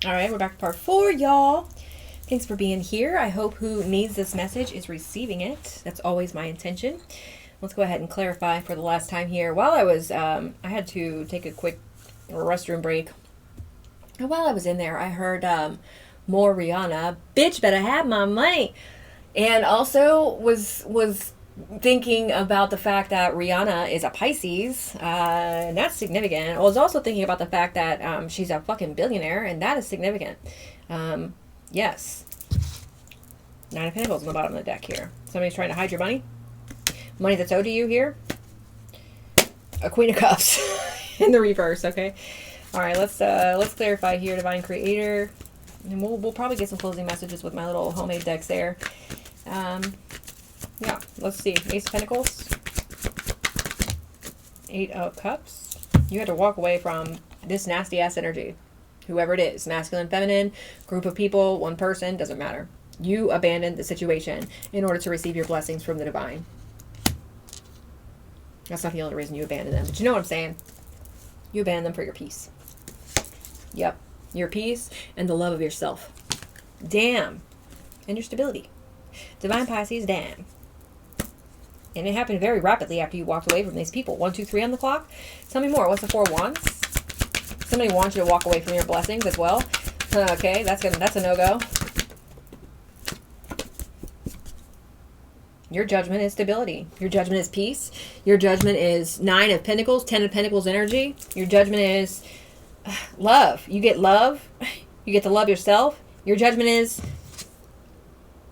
All right, we're back to part 4, y'all. Thanks for being here. I hope who needs this message is receiving it. That's always my intention. Let's go ahead and clarify for the last time here. While I was, I had to take a quick restroom break. And while I was in there, I heard more Rihanna. Bitch, better have my money. And also was thinking about the fact that Rihanna is a Pisces, and that's significant. I was also thinking about the fact that she's a fucking billionaire, and that is significant. Yes. 9 of Pentacles on the bottom of the deck here. Somebody's trying to hide your money. Money that's owed to you here. A Queen of Cups in the reverse, okay? All right, let's clarify here, Divine Creator. And we'll probably get some closing messages with my little homemade decks there. Yeah, let's see. Ace of Pentacles. 8 of Cups. You had to walk away from this nasty ass energy. Whoever it is, masculine, feminine, group of people, one person, doesn't matter. You abandoned the situation in order to receive your blessings from the divine. That's not the only reason you abandoned them, but you know what I'm saying. You abandoned them for your peace. Yep, your peace and the love of yourself. Damn. And your stability. Divine Pisces, damn. And it happened very rapidly after you walked away from these people. 1, 2, 3 on the clock. Tell me more. What's the 4 of Wands? Somebody wants you to walk away from your blessings as well. Okay, that's a no-go. Your judgment is stability. Your judgment is peace. Your judgment is 9 of Pentacles, 10 of Pentacles energy. Your judgment is love. You get love. You get to love yourself. Your judgment is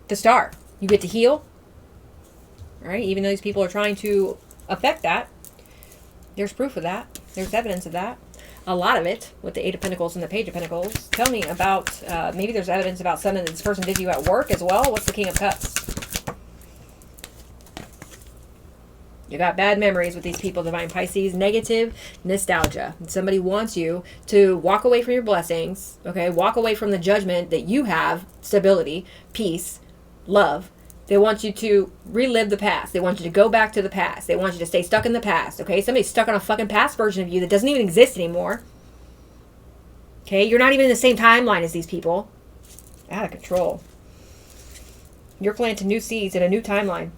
the star. You get to heal. All right, even though these people are trying to affect that, there's proof of that. There's evidence of that. A lot of it with the 8 of Pentacles and the Page of Pentacles. Tell me about, maybe there's evidence about something that this person did to you at work as well. What's the King of Cups? You got bad memories with these people, Divine Pisces. Negative nostalgia. Somebody wants you to walk away from your blessings, okay? Walk away from the judgment that you have, stability, peace, love. They want you to relive the past. They want you to go back to the past. They want you to stay stuck in the past, okay? Somebody's stuck on a fucking past version of you that doesn't even exist anymore. Okay? You're not even in the same timeline as these people. Out of control. You're planting new seeds in a new timeline.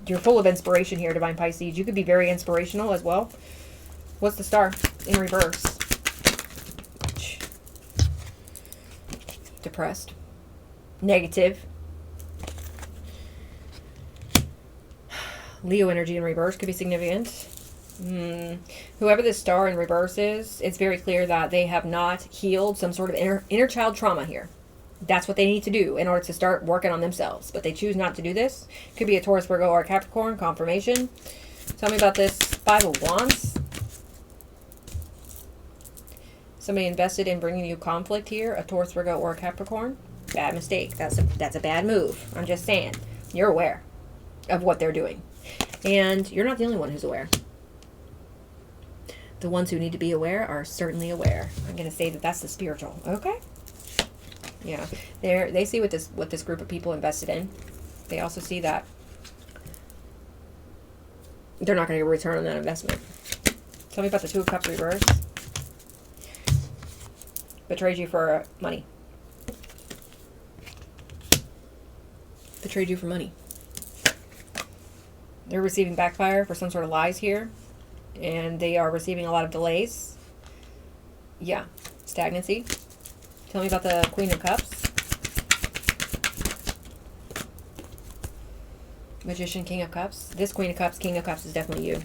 You're full of inspiration here, Divine Pisces. You could be very inspirational as well. What's the star in reverse? Depressed. Negative. Leo energy in reverse could be significant. Whoever this star in reverse is, it's very clear that they have not healed some sort of inner child trauma here. That's what they need to do in order to start working on themselves. But they choose not to do this. Could be a Taurus, Virgo, or Capricorn. Confirmation. Tell me about this 5 of Wands. Somebody invested in bringing you conflict here. A Taurus, Virgo, or a Capricorn. Bad mistake. That's a bad move. I'm just saying. You're aware of what they're doing. And you're not the only one who's aware. The ones who need to be aware are certainly aware. I'm going to say that that's the spiritual. Okay? Yeah, they see what this group of people invested in. They also see that they're not going to get a return on that investment. Tell me about the 2 of Cups reverse. Betrayed you for money. Betrayed you for money. They're receiving backfire for some sort of lies here, and they are receiving a lot of delays. Yeah, stagnancy. Tell me about the Queen of Cups. Magician, King of Cups. This Queen of Cups, King of Cups is definitely you.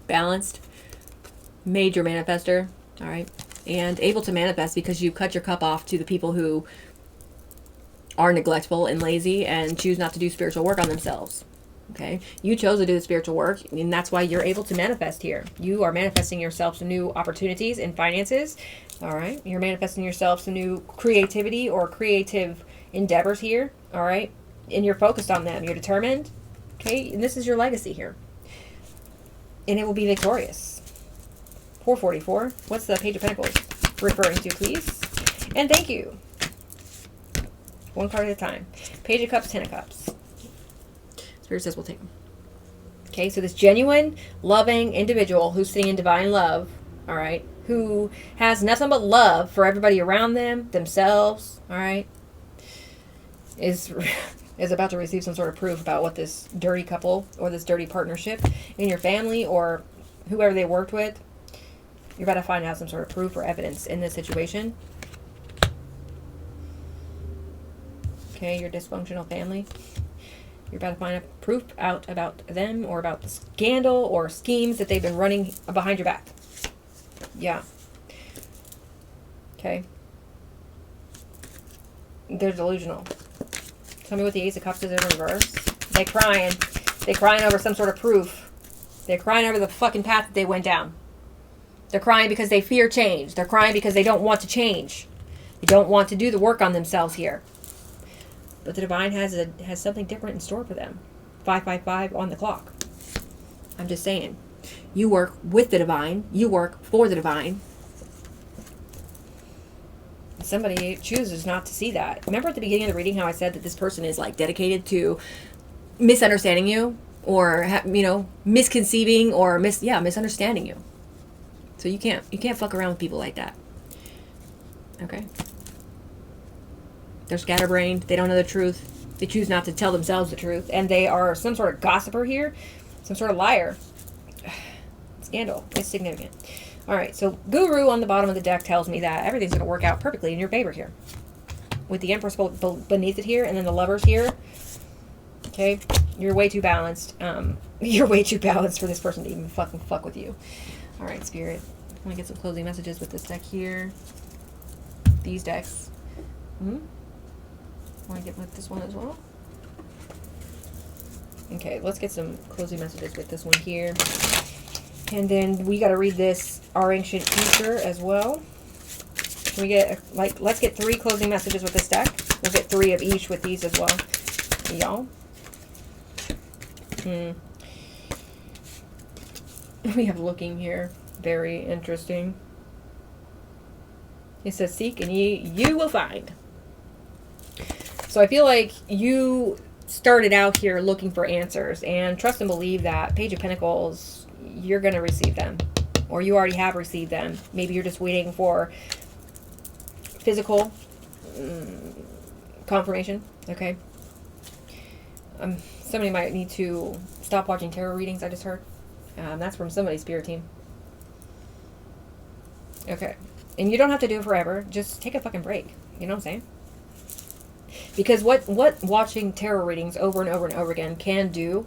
Balanced. Major manifester. All right. And able to manifest because you cut your cup off to the people who are neglectful and lazy and choose not to do spiritual work on themselves. Okay. You chose to do the spiritual work, and that's why you're able to manifest here. You are manifesting yourself some new opportunities and finances. All right. You're manifesting yourself some new creativity or creative endeavors here. All right. And you're focused on them. You're determined. Okay. And this is your legacy here. And it will be victorious. 444. What's the Page of Pentacles referring to, please? And thank you. One card at a time. Page of Cups, 10 of Cups. Spirit says we'll take them. Okay, so this genuine, loving individual who's sitting in divine love, all right, who has nothing but love for everybody around them, themselves, all right, is about to receive some sort of proof about what this dirty couple or this dirty partnership in your family or whoever they worked with, you're about to find out some sort of proof or evidence in this situation. Okay, your dysfunctional family. You're about to find a proof out about them or about the scandal or schemes that they've been running behind your back. Yeah. Okay. They're delusional. Tell me what the Ace of Cups is in reverse. They're crying. They're crying over some sort of proof. They're crying over the fucking path that they went down. They're crying because they fear change. They're crying because they don't want to change. They don't want to do the work on themselves here. But the divine has something different in store for them. 555 on the clock. I'm just saying. You work with the divine. You work for the divine. Somebody chooses not to see that. Remember at the beginning of the reading how I said that this person is like dedicated to misunderstanding you or misconceiving or misunderstanding you. So you can't fuck around with people like that. Okay? They're scatterbrained. They don't know the truth. They choose not to tell themselves the truth. And they are some sort of gossiper here. Some sort of liar. Scandal. It's significant. All right. So Guru on the bottom of the deck tells me that everything's going to work out perfectly in your favor here. With the Empress beneath it here and then the Lovers here. Okay. You're way too balanced. You're way too balanced for this person to even fucking fuck with you. All right, Spirit. I'm going to get some closing messages with this deck here. These decks. Want to get with this one as well? Okay, let's get some closing messages with this one here. And then we got to read this Our Ancient Future as well. Can we get, let's get 3 closing messages with this deck. We'll get 3 of each with these as well. Y'all. We have Looking here. Very interesting. It says, seek and you will find. So I feel like you started out here looking for answers, and trust and believe that Page of Pentacles, you're going to receive them, or you already have received them. Maybe you're just waiting for physical confirmation. Okay. Somebody might need to stop watching tarot readings, I just heard. That's from somebody's spirit team. Okay. And you don't have to do it forever. Just take a fucking break. You know what I'm saying? Because what watching tarot readings over and over and over again can do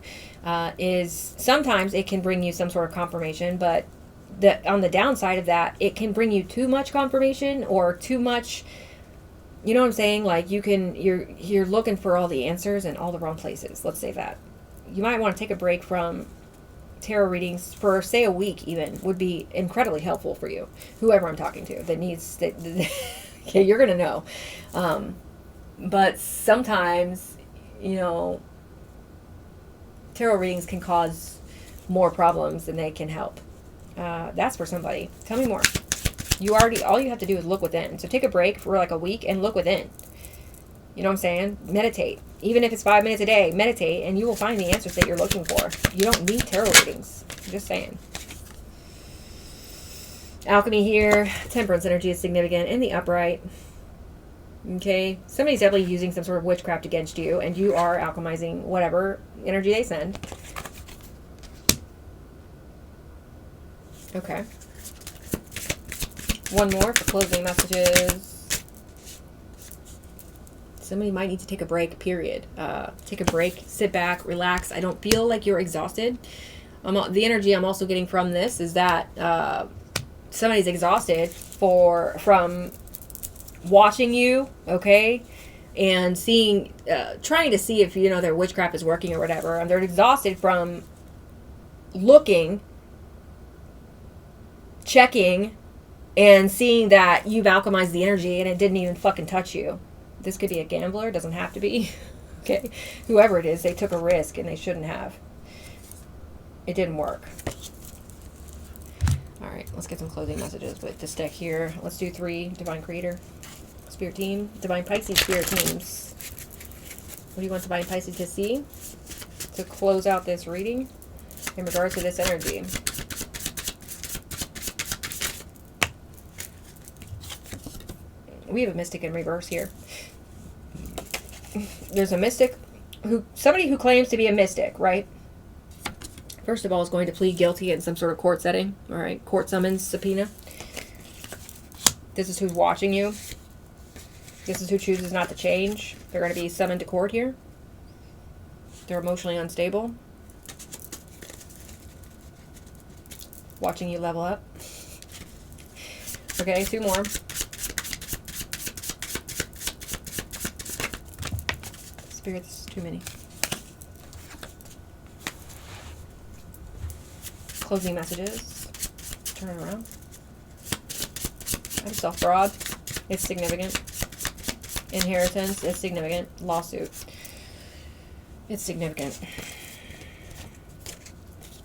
is sometimes it can bring you some sort of confirmation, but on the downside of that, it can bring you too much confirmation or too much, you know what I'm saying? Like you're looking for all the answers in all the wrong places. Let's say that. You might want to take a break from tarot readings for, say, a week even would be incredibly helpful for you. Whoever I'm talking to that needs that. Okay, you're going to know. But sometimes, tarot readings can cause more problems than they can help. That's for somebody. Tell me more. All you have to do is look within. So take a break for like a week and look within. You know what I'm saying? Meditate. Even if it's 5 minutes a day, meditate and you will find the answers that you're looking for. You don't need tarot readings. I'm just saying. Alchemy here. Temperance energy is significant in the upright. Okay, somebody's definitely using some sort of witchcraft against you, and you are alchemizing whatever energy they send. Okay. One more for closing messages. Somebody might need to take a break, period. Take a break, sit back, relax. I don't feel like you're exhausted. The energy I'm also getting from this is that somebody's exhausted from watching you, okay, and seeing, trying to see if, their witchcraft is working or whatever, and they're exhausted from looking, checking, and seeing that you've alchemized the energy and it didn't even fucking touch you. This could be a gambler, doesn't have to be, okay, whoever it is, they took a risk and they shouldn't have. It didn't work. All right, let's get some closing messages with this deck here. Let's do 3. Divine Creator, Spirit Team, Divine Pisces Spirit Teams. What do you want Divine Pisces to see to close out this reading in regards to this energy? We have a mystic in reverse here. There's a mystic somebody who claims to be a mystic, right? First of all, is going to plead guilty in some sort of court setting. All right, court summons, subpoena. This is who's watching you. This is who chooses not to change. They're going to be summoned to court here. They're emotionally unstable. Watching you level up. Okay, 2 more. Spirit, this is too many. Closing messages. Turn it around. I'm self-fraud. It's significant. Inheritance is significant. Lawsuit. It's significant.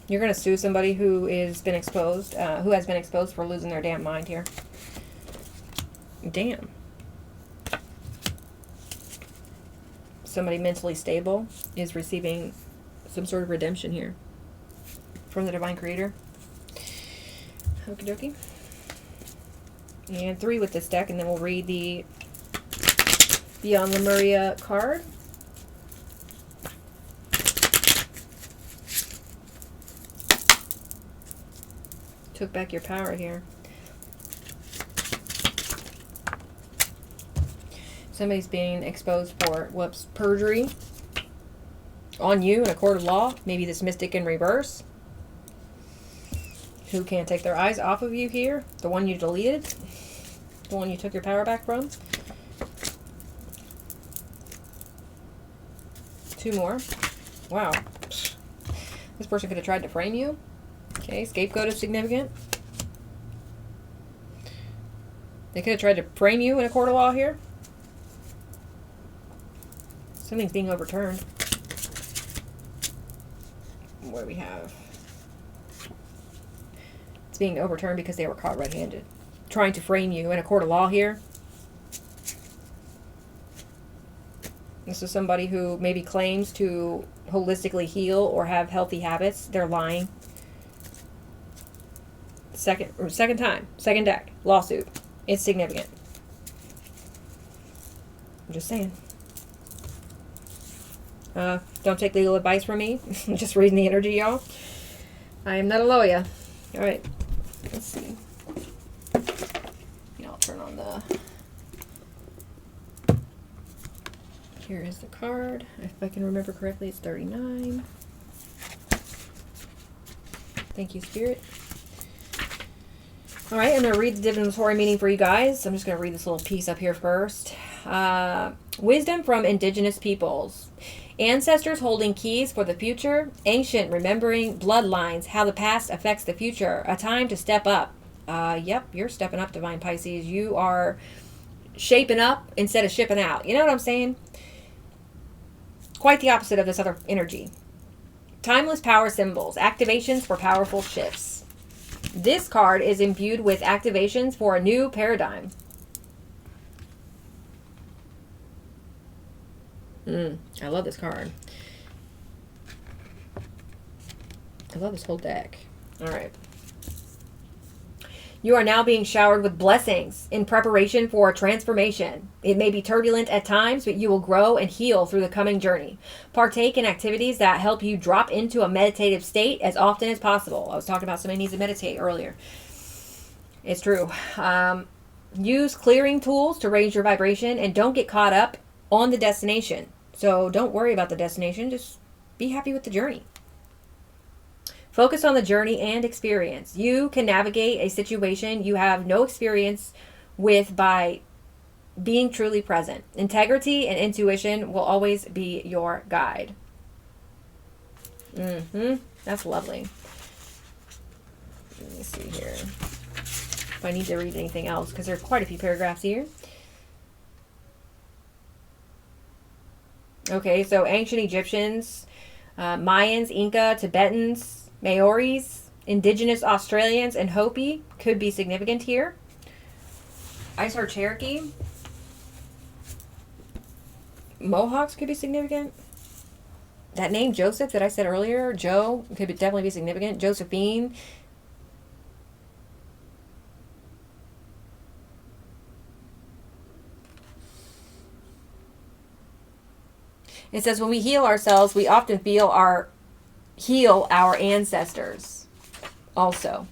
You're going to sue somebody who has been exposed for losing their damn mind here. Damn. Somebody mentally stable is receiving some sort of redemption here from the Divine Creator. Okie dokie. And 3 with this deck, and then we'll read the Beyond Lemuria card. Took back your power here. Somebody's being exposed for, perjury on you in a court of law. Maybe this mystic in reverse, who can't take their eyes off of you here. The one you deleted. The one you took your power back from. 2 more. Wow. This person could have tried to frame you. Okay, scapegoat is significant. They could have tried to frame you in a court of law here. Something's being overturned. What do we have? It's being overturned because they were caught red-handed. Trying to frame you in a court of law here. This is somebody who maybe claims to holistically heal or have healthy habits. They're lying. Second deck. Lawsuit. It's significant. I'm just saying. Don't take legal advice from me. I'm just reading the energy, y'all. I am not a lawyer. All right. Let's see. I'll turn on the... Here is the card. If I can remember correctly, it's 39. Thank you, Spirit. All right, I'm going to read the divinatory meaning for you guys. I'm just going to read this little piece up here first. Wisdom from indigenous peoples. Ancestors holding keys for the future. Ancient remembering bloodlines. How the past affects the future. A time to step up. Yep, you're stepping up, Divine Pisces. You are shaping up instead of shipping out. You know what I'm saying? Quite the opposite of this other energy. Timeless power symbols. Activations for powerful shifts. This card is imbued with activations for a new paradigm. I love this card. I love this whole deck. All right. You are now being showered with blessings in preparation for a transformation. It may be turbulent at times, but you will grow and heal through the coming journey. Partake in activities that help you drop into a meditative state as often as possible. I was talking about somebody needs to meditate earlier. It's true. Use clearing tools to raise your vibration and don't get caught up on the destination. So don't worry about the destination. Just be happy with the journey. Focus on the journey and experience. You can navigate a situation you have no experience with by being truly present. Integrity and intuition will always be your guide. That's lovely. Let me see here if I need to read anything else, because there are quite a few paragraphs here. Okay, so ancient Egyptians, Mayans, Inca, Tibetans, Maoris, indigenous Australians, and Hopi could be significant here. I just heard Cherokee. Mohawks could be significant. That name Joseph that I said earlier, Joe, could definitely be significant. Josephine. It says when we heal ourselves, we often heal our ancestors also.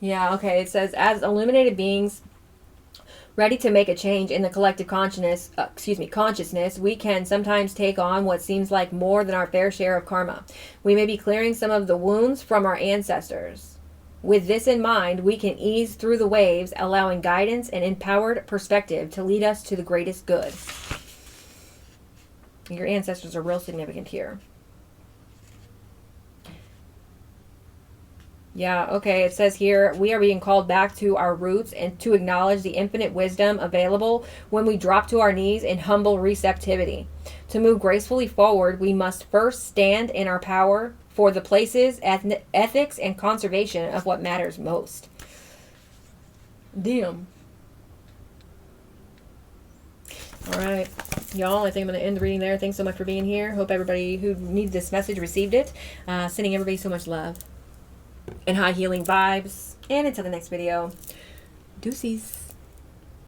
Yeah, okay. It says as illuminated beings ready to make a change in the collective consciousness, we can sometimes take on what seems like more than our fair share of karma. We may be clearing some of the wounds from our ancestors. With this in mind, we can ease through the waves, allowing guidance and empowered perspective to lead us to the greatest good. Your ancestors are real significant here. Yeah, okay, it says here, we are being called back to our roots and to acknowledge the infinite wisdom available when we drop to our knees in humble receptivity. To move gracefully forward, we must first stand in our power for the places, ethics, and conservation of what matters most. Damn. All right, y'all, I think I'm going to end the reading there. Thanks so much for being here. Hope everybody who needed this message received it. Sending everybody so much love and high healing vibes. And until the next video, deuces.